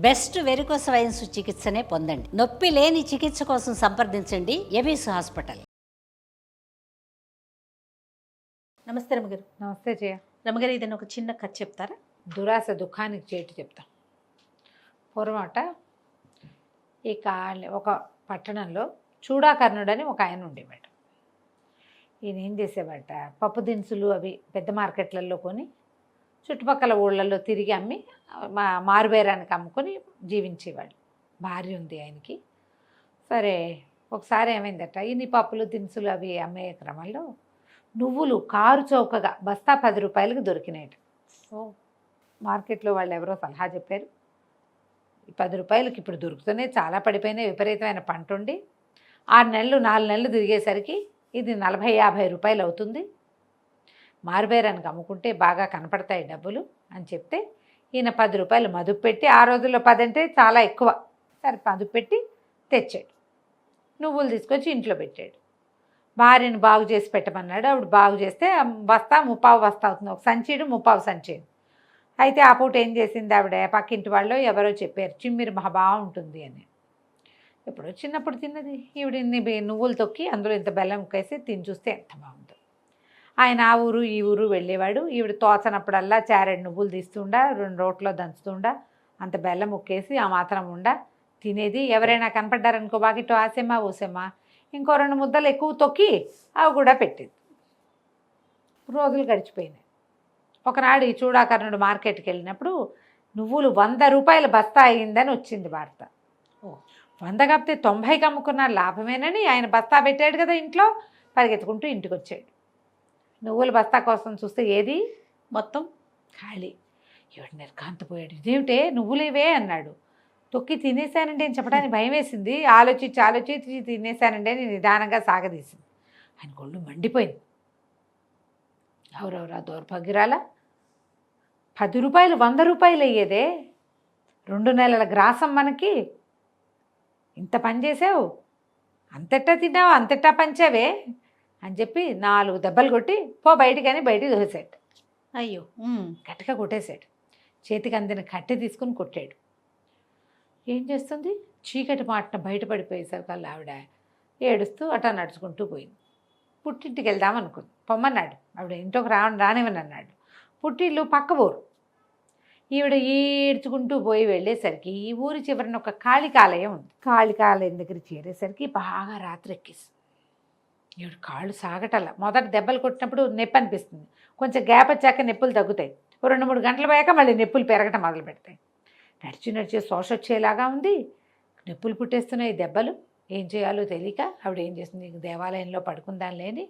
Best varicose veins చికిత్సనే పొందండి. నొప్పి లేని చికిత్స కోసం సంప్రదించండి ఎబిస్ హాస్పిటల్. నమస్తే రమగారు. నమస్తే జయ. రమగారు, ఇదని ఒక చిన్న కథ చెప్తారా? దురాశ దుఃఖానికి చేటు చెప్తాం. పూర్వమట ఒక పట్టణంలో చూడాకర్ణుడని ఒక ఆయన ఉండేవాడు. ఈయన ఏం చేసేవాట, పప్పు దినుసులు అవి పెద్ద మార్కెట్లలో కొని చుట్టుపక్కల ఊళ్ళల్లో తిరిగి అమ్మి మారుబేరానికి అమ్ముకొని జీవించేవాడు. భార్య ఉంది ఆయనకి. సరే, ఒకసారి ఏమైందట, ఇన్ని పప్పులు దినుసులు అవి అమ్మే క్రమంలో నువ్వులు కారు చౌకగా బస్తా 10 రూపాయలకి దొరికినాయట. మార్కెట్లో వాళ్ళు ఎవరో సలహా చెప్పారు, 10 రూపాయలకి ఇప్పుడు దొరుకుతున్నాయి, చాలా పడిపోయినాయి, విపరీతమైన పంట ఉండి 6 నెలలు 4 నెలలు తిరిగేసరికి ఇది 40-50 రూపాయలు అవుతుంది, మారుబేరానికి అమ్ముకుంటే బాగా కనపడతాయి డబ్బులు అని చెప్తే ఈయన 10 రూపాయలు మదుపు పెట్టి, ఆ రోజుల్లో 10 అంటే చాలా ఎక్కువ, సరే మదుపు పెట్టి తెచ్చాడు. నువ్వులు తీసుకొచ్చి ఇంట్లో పెట్టాడు. భార్యను బాగు చేసి పెట్టమన్నాడు. ఆవిడ బాగు చేస్తే బస్తా 3/4 బస్తా అవుతుంది, ఒక సంచీడు 3/4 సంచీడు. అయితే ఆ పూట ఏం చేసింది ఆవిడ, పక్కింటి వాళ్ళు ఎవరో చెప్పారు చిమ్మిరి మహా బాగుంటుంది అని. ఎప్పుడో చిన్నప్పుడు తిన్నది ఈవిడ ఇన్ని నువ్వులు తొక్కి అందులో ఇంత బెల్లం ముక్కేసి తిని చూస్తే ఎంత బాగుంటుంది. ఆయన ఆ ఊరు ఈ ఊరు వెళ్ళేవాడు. ఈవిడ తోచనప్పుడల్లా చారెడు నువ్వులు తీస్తుండా, 2 రోట్లో దంచుతుండా, అంత బెల్లం ముక్కేసి ఆ మాత్రం ఉండా తినేది. ఎవరైనా కనపడ్డారనుకో, బాకిట్టు ఆసేమ్మా ఊసేమ్మా ఇంకో 2 ముద్దలు ఎక్కువ తొక్కి అవి కూడా పెట్టేది. రోజులు గడిచిపోయినాయి. ఒకనాడు ఈ చూడాకర్ణుడు మార్కెట్కి వెళ్ళినప్పుడు నువ్వులు 100 రూపాయల బస్తా అయిందని వచ్చింది వార్త. 100 కాకపోతే 90కి అమ్ముకున్నారు, లాభమేనని ఆయన బస్తా పెట్టాడు కదా ఇంట్లో, పరిగెత్తుకుంటూ ఇంటికి వచ్చాడు. నువ్వుల బస్తా కోసం చూస్తే ఏది మొత్తం ఖాళీ. ఎవడు నిర్ఘాంతపోయాడు, ఇదేమిటే నువ్వులేవే అన్నాడు. తొక్కి తినేసానండి అని చెప్పడానికి భయం వేసింది, ఆలోచించి తినేసానండి అని నిదానంగా సాగదీసింది. ఆయన ఒళ్ళు మండిపోయింది. ఎవరెవరా దౌర్భాగ్యురాల, 10 రూపాయలు 100 రూపాయలు అయ్యేదే, 2 నెలల గ్రాసం మనకి, ఇంత పని చేసావు, అంతెట్టా తిన్నావు, అంతెట్టా పంచావే అని చెప్పి 4 దెబ్బలు కొట్టి పో బయటికని బయటికి దోసాడు. అయ్యో, గట్టిగా కొట్టేశాడు. చేతికి అందిన కట్టె తీసుకుని కొట్టాడు. ఏం చేస్తుంది, చీకటి మాటన బయటపడిపోయేసరికల్లా ఆవిడ ఏడుస్తూ అటా నడుచుకుంటూ పోయింది. పుట్టింటికి వెళ్దామనుకుంది. పొమ్మన్నాడు, ఆవిడ ఇంట్లోకి రానివని అన్నాడు. పుట్టిల్లు పక్క ఊరు. ఈవిడ ఏడ్చుకుంటూ పోయి వెళ్ళేసరికి ఈ ఊరి చివరిన ఒక కాళికాలయం ఉంది. కాళికాలయం దగ్గర చేరేసరికి బాగా రాత్రి ఎక్కేసింది. ఈవిడ కాళ్ళు సాగటల్లా. మొదట దెబ్బలు కొట్టినప్పుడు నొప్పి అనిపిస్తుంది, కొంచెం గ్యాప్ వచ్చాక నొప్పులు తగ్గుతాయి, 2-3 గంటలు పోయాక మళ్ళీ నొప్పులు పెరగటం మొదలు పెడతాయి. నడిచి శోష వచ్చేలాగా ఉంది, నొప్పులు పుట్టేస్తున్నాయి దెబ్బలు. ఏం చేయాలో తెలియక ఆవిడ ఏం చేస్తుంది, దేవాలయంలో పడుకుందాం లేని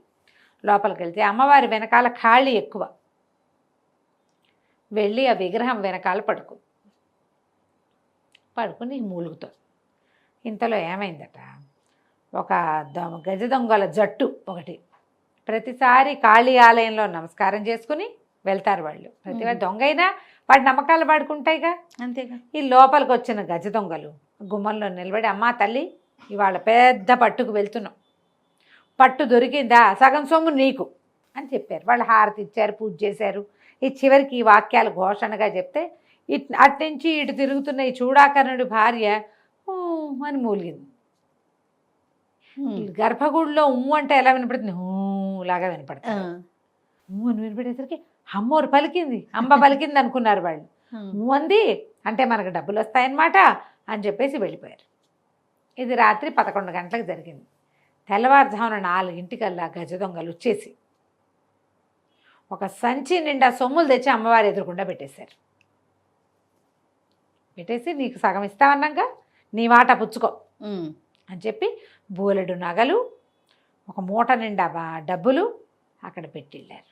లోపలికి వెళ్తే అమ్మవారి వెనకాల ఖాళీ ఎక్కువ. వెళ్ళి ఆ విగ్రహం వెనకాల పడుకుని మూలుగుతాం. ఇంతలో ఏమైందట, ఒక గజ దొంగల జట్టు ఒకటి ప్రతిసారి కాళీ ఆలయంలో నమస్కారం చేసుకుని వెళ్తారు వాళ్ళు. ప్రతివాడు దొంగ అయినా వాడి నమ్మకాలు వాడుకుంటాయిగా, అంతేగా. ఈ లోపలికి వచ్చిన గజ దొంగలు గుమ్మంలో నిలబడి, అమ్మా తల్లి ఇవాళ పెద్ద పట్టుకు వెళ్తున్నాం, పట్టు దొరికిందా సగం సొమ్ము నీకు అని చెప్పారు. వాళ్ళు హారతి ఇచ్చారు, పూజ చేశారు. ఈ చివరికి ఈ వాక్యాలు ఘోషణగా చెప్తే అట్నుంచి ఇటు తిరుగుతున్న ఈ చూడాకర్ణుడి భార్య అని మూలిగింది. గర్భగుడిలో అంటే ఎలా వినపడుతుంది, లాగా వినపడుతుంది. అని వినపడేసరికి అమ్మోరు పలికింది, అంబ పలికింది అనుకున్నారు వాళ్ళు. అంది అంటే మనకు డబ్బులు వస్తాయన్నమాట అని చెప్పేసి వెళ్ళిపోయారు. ఇది రాత్రి 11 గంటలకు జరిగింది. తెల్లవారుజామున 4 గజ దొంగలు వచ్చేసి ఒక సంచి నిండా సొమ్ములు తెచ్చి అమ్మవారి ఎదురుకుండా పెట్టేశారు. పెట్టేసి నీకు సగం ఇస్తామన్నాగా నీ వాటా పుచ్చుకో అని చెప్పి బోలెడు నగలు, ఒక మూట నిండా డబ్బులు అక్కడ పెట్టి వెళ్ళారు.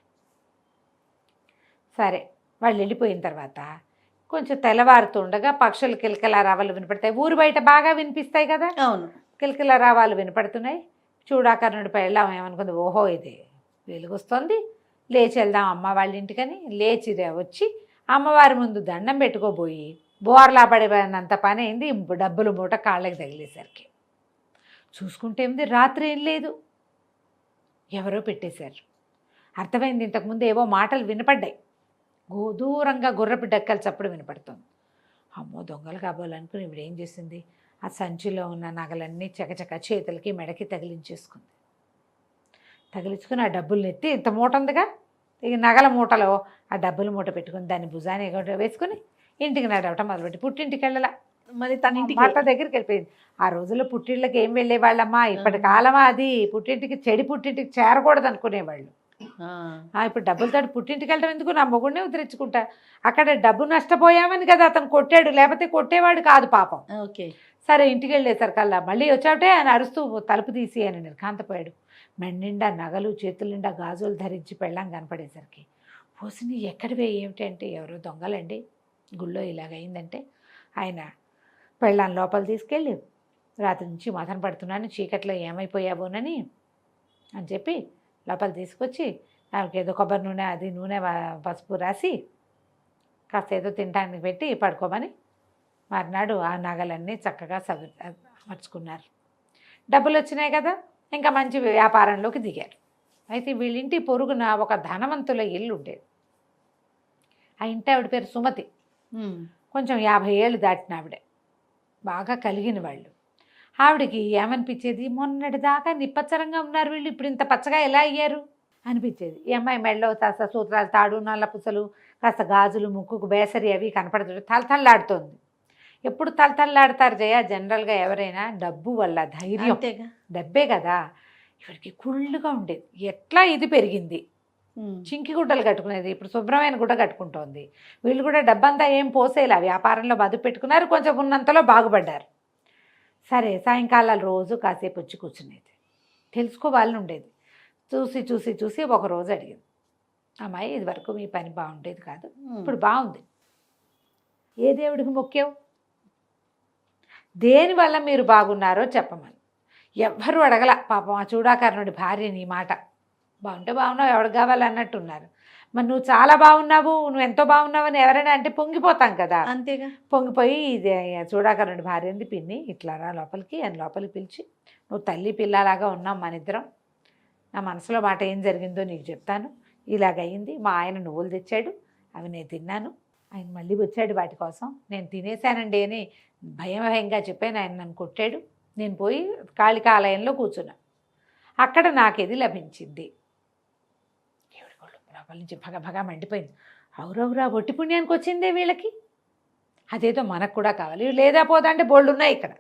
సరే, వాళ్ళు వెళ్ళిపోయిన తర్వాత కొంచెం తెల్లవారుతుండగా పక్షులు కిలకిల రావాలు వినపడతాయి. ఊరు బయట బాగా వినిపిస్తాయి కదా. అవును, కిలకిల రావాలు వినపడుతున్నాయి. చూడాకర్ణుడిపై వెళ్ళాం, ఏమనుకుంది, ఓహో ఇది వెలుగొస్తుంది, లేచి వెళ్దాం అమ్మ వాళ్ళ ఇంటికని లేచి వచ్చి అమ్మవారి ముందు దండం పెట్టుకోబోయి బోర్లా పడిపోయినంత పని అయింది. డబ్బులు మూట కాళ్ళకి తగిలేసరికి చూసుకుంటే ఏమిది, రాత్రి ఏం లేదు, ఎవరో పెట్టేశారు. అర్థమైంది, ఇంతకుముందు ఏవో మాటలు వినపడ్డాయి, దూరంగా గుర్రపు డెక్కల చప్పుడు వినపడుతుంది. అమ్మో దొంగలు కాబోలనుకుని ఇప్పుడు ఏం చేసింది, ఆ సంచిలో ఉన్న నగలన్నీ చకచక చేతులకి మెడకి తగిలించేసుకుంది. తగిలించుకుని ఆ డబ్బులు ఎత్తి ఇంత మూట ఉందిగా, ఈ నగల మూటలో ఆ డబ్బుల మూట పెట్టుకుని దాన్ని భుజాన్ని వేసుకుని ఇంటికి నడవటం మొదలుపెట్టి పుట్టింటికి వెళ్ళలా. మరి తన ఇంటికి భర్త దగ్గరికి వెళ్ళిపోయింది. ఆ రోజుల్లో పుట్టిళ్ళకి ఏం వెళ్ళేవాళ్ళమ్మా, ఇప్పటి కాలమా అది, పుట్టింటికి చెడి పుట్టింటికి చేరకూడదు అనుకునేవాళ్ళు. ఇప్పుడు డబ్బులతో పుట్టింటికి వెళ్ళడం ఎందుకు, నా మొగుడినే ఉద్ధరించుకుంటా. అక్కడ డబ్బు నష్టపోయామని కదా అతను కొట్టాడు, లేకపోతే కొట్టేవాడు కాదు పాపం. ఓకే. సరే ఇంటికి వెళ్ళేసరికల్లా మళ్ళీ వచ్చావుటే ఆయన అరుస్తూ తలుపు తీసి ఆయన నిర్ఘాంతపోయాడు. మెడ నిండా నగలు చేతుల నిండా గాజులు ధరించి పెళ్ళాం కనపడేసరికి పోసిని ఎక్కడివే ఏమిటంటే ఎవరో దొంగలండి, గుళ్ళో ఇలాగైందంటే ఆయన పెళ్ళాం లోపల తీసుకెళ్ళి రాత్రి నుంచి మథన పడుతున్నాను, చీకట్లో ఏమైపోయావోనని అని చెప్పి లోపల తీసుకొచ్చి ఆమెకి ఏదో కొబ్బరి నూనె అది నూనె పసుపు రాసి కాస్త ఏదో తినడానికి పెట్టి పడుకోమని మర్నాడు ఆ నగలన్నీ చక్కగా అమర్చుకున్నారు. డబ్బులు వచ్చినాయి కదా, ఇంకా మంచి వ్యాపారంలోకి దిగారు. అయితే వీళ్ళింటి పొరుగున ఒక ధనవంతుల ఇల్లు ఉండేది. ఆ ఇంటి ఆవిడ పేరు సుమతి. కొంచెం 50 ఏళ్ళు దాటిన ఆవిడే, బాగా కలిగిన వాళ్ళు. ఆవిడకి ఏమనిపించేది, మొన్నటి దాకా నిప్పచ్చరంగా ఉన్నారు వీళ్ళు, ఇప్పుడు ఇంత పచ్చగా ఎలా అయ్యారు అనిపించేది. ఈ అమ్మాయి మెడలో కాస్త సూత్రాలు, తాడు, నల్ల పుసలు, కాస్త గాజులు, ముక్కుకు బేసరి అవి కనపడుతుంటే తలతల్లాడుతోంది. ఎప్పుడు తలతల్లాడతారు జయ జనరల్గా ఎవరైనా, డబ్బు వల్ల, ధైర్యం, డబ్బే కదా. ఇవిడికి కుళ్ళుగా ఉండేది. ఎట్లా ఇది పెరిగింది, చింకి గుడ్డలు కట్టుకునేది, ఇప్పుడు శుభ్రమైన గుడ్డ కట్టుకుంటోంది. వీళ్ళు కూడా డబ్బంతా ఏం పోసేలా వ్యాపారంలో బదులు పెట్టుకున్నారు, కొంచెం ఉన్నంతలో బాగుపడ్డారు. సరే సాయంకాలాలు రోజు కాసేపు వచ్చి కూర్చునేది, తెలుసుకోవాలని ఉండేది. చూసి చూసి చూసి ఒకరోజు అడిగింది, అమ్మాయి ఇది వరకు మీ పని బాగుండేది కాదు, ఇప్పుడు బాగుంది, ఏ దేవుడికి మొక్కావు, దేనివల్ల మీరు బాగున్నారో చెప్పమని. ఎవ్వరూ అడగల పాపం ఆ చూడాకర్ణుడి భార్యని ఈ మాట. బాగుంటే బాగున్నావు, ఎవడు కావాలన్నట్టున్నారు. మరి నువ్వు చాలా బాగున్నావు, నువ్వు ఎంతో బాగున్నావు అని ఎవరైనా అంటే పొంగిపోతాం కదా. అంతేగా. పొంగిపోయి ఇది చూడాకర్ణుడి భార్య అంది, పిన్ని ఇట్లా రా లోపలికి అని లోపలికి పిలిచి, నువ్వు తల్లి పిల్లలాగా ఉన్నాం మన ఇద్దరం, నా మనసులో మాట ఏం జరిగిందో నీకు చెప్తాను. ఇలాగయింది, మా ఆయన నువ్వులు తెచ్చాడు, అవి నేను తిన్నాను, ఆయన మళ్ళీ వచ్చాడు వాటి కోసం, నేను తినేశానండి అని భయంగా చెప్పాను, ఆయన నన్ను కొట్టాడు, నేను పోయి కాళికాలయంలో కూర్చున్నా, అక్కడ నాకు ఇది లభించింది. లోపల నుంచి భగభగా మండిపోయింది. అవురవురా ఒట్టి పుణ్యానికి వచ్చిందే వీళ్ళకి, అదేదో మనకు కూడా కావాలి, లేదా పోదా అంటే బోళ్ళు ఉన్నాయి ఇక్కడ.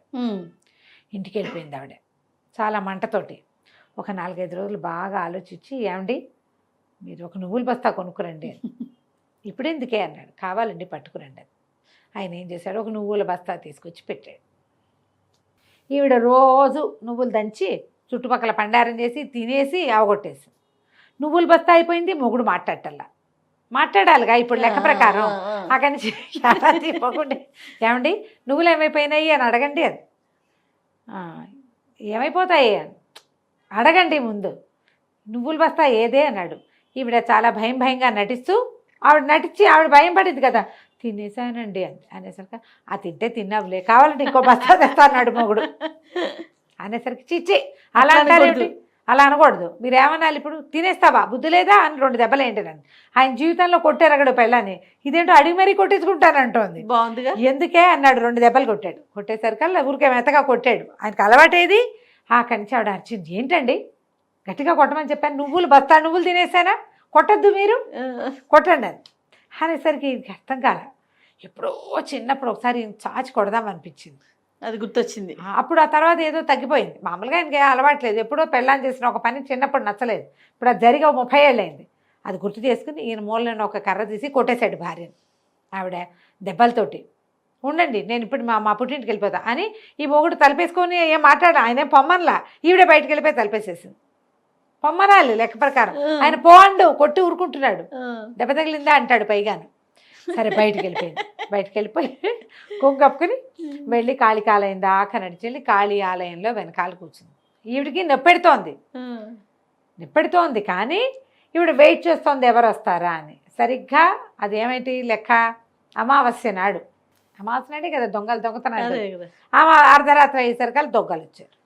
ఇంటికి వెళ్ళిపోయింది ఆవిడ చాలా మంటతోటి. ఒక 4-5 రోజులు బాగా ఆలోచించి, ఏమండి మీరు ఒక నువ్వుల బస్తా కొనుక్కురండి అని. ఇప్పుడు ఎందుకే అన్నాడు. కావాలండి పట్టుకురండి అని. ఆయన ఏం చేశాడు, ఒక నువ్వుల బస్తా తీసుకొచ్చి పెట్టాడు. ఈవిడ రోజు నువ్వులు దంచి చుట్టుపక్కల పండారం చేసి తినేసి అవగొట్టేసి, నువ్వుల బస్తా అయిపోయింది, మొగుడు మాట్లాడాలిగా ఇప్పుడు లెక్క ప్రకారం. అక్కడి నుంచి తీసుకోకుండా, ఏమండి నువ్వులు ఏమైపోయినాయి అని అడగండి అని. ఏమైపోతాయి అని అడగండి ముందు, నువ్వుల బస్తా ఏదే అన్నాడు. ఈవిడ చాలా భయంగా నటిస్తూ, ఆవిడ భయం పడింది కదా, తినేసానండి అని అనేసరికి, ఆ తింటే తిన్నావులే, కావాలంటే ఇంకో బస్తా తెస్తా అన్నాడు మొగుడు అనేసరికి, చిచ్చి అలా అంటారు, అలా అనకూడదు, మీరు ఏమనాలి ఇప్పుడు, తినేస్తావా బుద్ధి లేదా అని 2 దెబ్బలు ఏంటినండి. ఆయన జీవితంలో కొట్టారగడు పెళ్ళాన్ని, ఇదేంటో అడిగి మరీ కొట్టించుకుంటానంటోంది. బాగుందిగా. ఎందుకే అన్నాడు, 2 దెబ్బలు కొట్టాడు. కొట్టేసరికల్లా ఊరికే మెత్తగా కొట్టాడు. ఆయనకు అలవాటేది. ఆ కంచి ఆవిడ అరిచింది, ఏంటండి గట్టిగా కొట్టమని చెప్పాను, నువ్వులు బస్తా నువ్వులు తినేసానా, కొట్టద్దు మీరు, కొట్టండి అని అనేసరికి ఇది అర్థం కాల. ఎప్పుడో చిన్నప్పుడు ఒకసారి చాచి కొడదామనిపించింది, అది గుర్తొచ్చింది. అప్పుడు ఆ తర్వాత ఏదో తగ్గిపోయింది. మామూలుగా ఆయనకి అలవాట్లేదు, ఎప్పుడో పెళ్ళాం చేసిన ఒక పని చిన్నప్పుడు నచ్చలేదు, ఇప్పుడు అది జరిగి 30 ఏళ్ళు అయింది. అది గుర్తు చేసుకుని ఈయన మూలని ఒక కర్ర తీసి కొట్టేశాడు భార్యని. ఆవిడ దెబ్బలతోటి, ఉండండి నేను ఇప్పుడు మా పుట్టింటికి వెళ్ళిపోతా అని ఈ మొగుడు తలపేసుకొని ఏం మాట్లాడ, ఆయన పొమ్మన్లా, ఈవిడ బయటకు వెళ్ళిపోయి తలపేసేసింది. పొమ్మనాలి లెక్క ప్రకారం, ఆయన పోండు కొట్టి ఊరుకుంటున్నాడు, దెబ్బ తగిలిందా అంటాడు పైగాను. సరే బయటికి వెళ్ళిపోయి కొంగు కప్పుకొని వెళ్ళి కాళికాలయం దాకా నడిచెళ్ళి కాళీ ఆలయంలో వెనకాల కూర్చుంది. ఈవిడికి నొప్పెడుతోంది కానీ ఈవిడ వెయిట్ చేస్తోంది ఎవరు వస్తారా అని. సరిగ్గా అదేమిటి లెక్క, అమావాస్య నాడే కదా దొంగతనాడు. అర్ధరాత్రి అయ్యేసరికి దొంగలు వచ్చారు.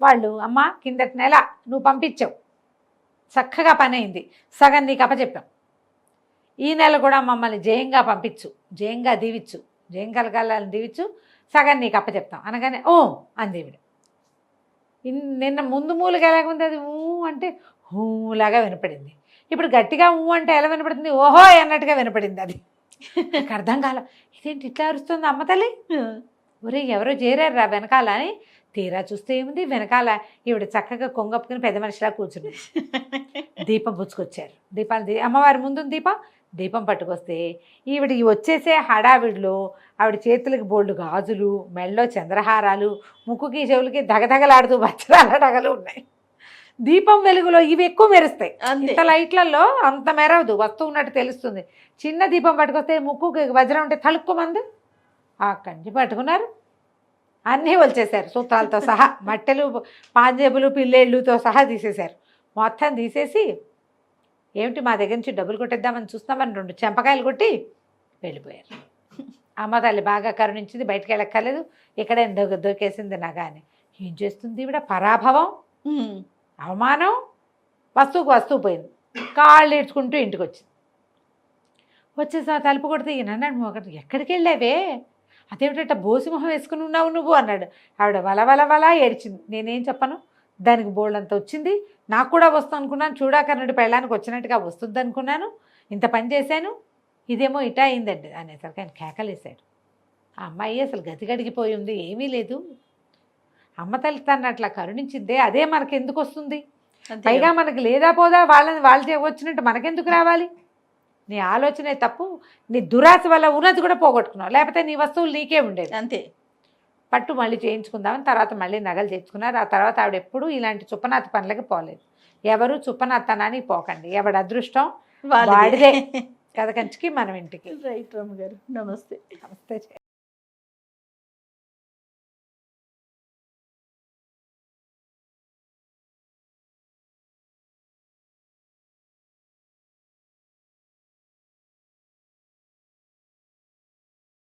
వాళ్ళు, అమ్మ కిందటి నెల నువ్వు పంపించావు, చక్కగా పని అయింది, సగం నీకు అప్పచెప్పాం, ఈ నెల కూడా మమ్మల్ని జయంగా పంపించు, జయంగా దీవిచ్చు, జయం కలగాలని దీవించు, సగం నీకు అప్పచెప్తాం అనగానే ఓ అంది ఈవిడ. నిన్న ముందు మూలుగా ఎలాగుంది, అది ఊ అంటే హూలాగా వినపడింది. ఇప్పుడు గట్టిగా ఊ అంటే ఎలా వినపడుతుంది, ఓహో అన్నట్టుగా వినపడింది. అది నాకు అర్థం కాల, ఇదేంటి ఇట్లా అరుస్తుంది అమ్మ తల్లి, ఒరే ఎవరో చేరారు రా వెనకాల అని తీరా చూస్తే ఏముంది, వెనకాల ఈవిడ చక్కగా కొంగప్పుకుని పెద్ద మనిషిలా కూర్చుంది. దీపం పుచ్చుకొచ్చారు. అమ్మవారి ముందు దీపం పట్టుకొస్తే ఈవిడ వచ్చేసే హడావిడిలో ఆవిడ చేతులకి బోల్డు గాజులు, మెళ్ళలో చంద్రహారాలు, ముక్కుకి చెవులకి దగదగలాడుతూ వజ్రాల డగలు ఉన్నాయి. దీపం వెలుగులో ఇవి ఎక్కువ మెరుస్తాయి. ఇంత లైట్లలో అంత మెరవదు, వస్తువు ఉన్నట్టు తెలుస్తుంది. చిన్న దీపం పట్టుకొస్తే ముక్కుకి వజ్రం ఉంటే తలుక్కుమంది. ఆ కంచి పట్టుకున్నారు, అన్నీ వచ్చేసారు సూత్రాలతో సహా, మట్టెలు పాంజేబులు పిల్లేళ్ళుతో సహా తీసేశారు. మొత్తం తీసేసి ఏమిటి మా దగ్గర నుంచి డబ్బులు కొట్టేద్దామని చూస్తామని 2 చెంపకాయలు కొట్టి వెళ్ళిపోయారు. అమ్మ తల్లి బాగా కరుణించింది, బయటికి వెళ్ళక్కర్లేదు, ఇక్కడే దొరికేసింది నగ అని. ఏం చేస్తుంది ఈవిడ, పరాభవం, అవమానం, వస్తువు పోయింది. కాళ్ళు ఏడ్చుకుంటూ ఇంటికి వచ్చింది. వచ్చేసి తలుపు కొడితే ఈయన అన్నాడు, ఒకటి ఎక్కడికి వెళ్ళావే, అదేమిటంట బోసిమొహం వేసుకుని ఉన్నావు నువ్వు అన్నాడు. ఆవిడ వల ఏడ్చింది. నేనేం చెప్పను, దానికి బోల్డంత వచ్చింది, నాకు కూడా వస్తుంది అనుకున్నాను, చూడాకర్ణుడి పెళ్ళానికి వచ్చినట్టుగా వస్తుంది అనుకున్నాను, ఇంత పని చేశాను, ఇదేమో ఇటా అయిందండి అనేసరికి ఆయన కేకలేశాడు. ఆ అమ్మాయి అసలు గతిగడిగిపోయి ఉంది, ఏమీ లేదు. అమ్మ తల్లి తను అట్లా కరుణించిందే, అదే మనకి ఎందుకు వస్తుంది, పైగా మనకి లేదా పోదా వాళ్ళు వచ్చినట్టు మనకెందుకు రావాలి. నీ ఆలోచనే తప్పు, నీ దురాశ వల్ల ఉన్నది కూడా పోగొట్టుకున్నావు, లేకపోతే నీ వస్తువులు నీకే ఉండేది. అంతే. పట్టు మళ్ళీ చేయించుకుందామని తర్వాత మళ్ళీ నగలు తెచ్చుకున్నారు. ఆ తర్వాత ఆవిడ ఎప్పుడూ ఇలాంటి చుప్పనాథ పనులకి పోలేదు. ఎవరు చుప్పనాథనానికి పోకండి, ఎవడి అదృష్టం వాడిదే. కథ కంచికి మనం ఇంటికి. రైట్ రమ్మ గారు, నమస్తే. నమస్తే.